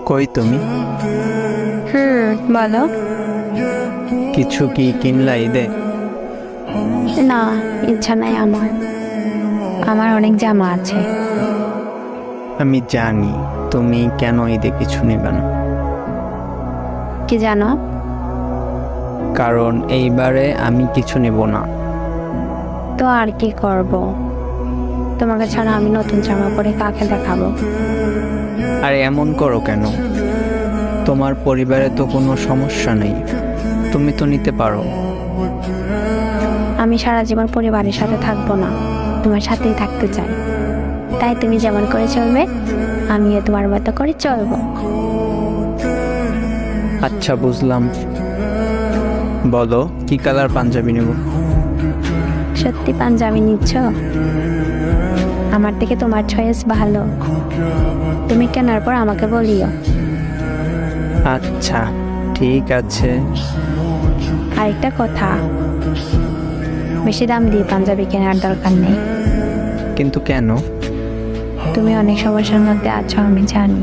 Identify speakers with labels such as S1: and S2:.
S1: কই তুমি?
S2: বলো।
S1: কিছু কি কিনলা ঈদে?
S2: না, ইচ্ছা নাই আমার। আমার অনেক জামা আছে।
S1: আমি জানি তুমি কেন ঈদে কিছু নেবে না,
S2: কি জানো?
S1: কারণ এইবারে আমি কিছু নেব না।
S2: তো আর কি করব? তোমাকে ছাড়া আমি নতুন জামা পরে কাকে দেখাবো?
S1: আরে এমন করো কেন? তোমার পরিবারে তো কোনো সমস্যা নেই, তুমি তো নিতে পারো।
S2: আমি সারা জীবন পরিবারের সাথে থাকবো না, তোমার সাথেই থাকতে চাই। তাই তুমি যেমন করে চলবে, আমিও তোমার মতো করে চলবো।
S1: আচ্ছা বুঝলাম। বলো কি কালার পাঞ্জাবি নেব?
S2: সত্যি পাঞ্জাবি নিচ্ছ? আমার থেকে তোমার চয়েস ভালো। তুমি কেনার পর আমাকে বলিও।
S1: আচ্ছা ঠিক আছে।
S2: আরেকটা কথা, বেশি দাম দিয়ে পাঞ্জাবি কেনার দরকার নেই।
S1: কিন্তু কেন?
S2: তুমি অনেক সমস্যার মধ্যে আছো, আমি জানি।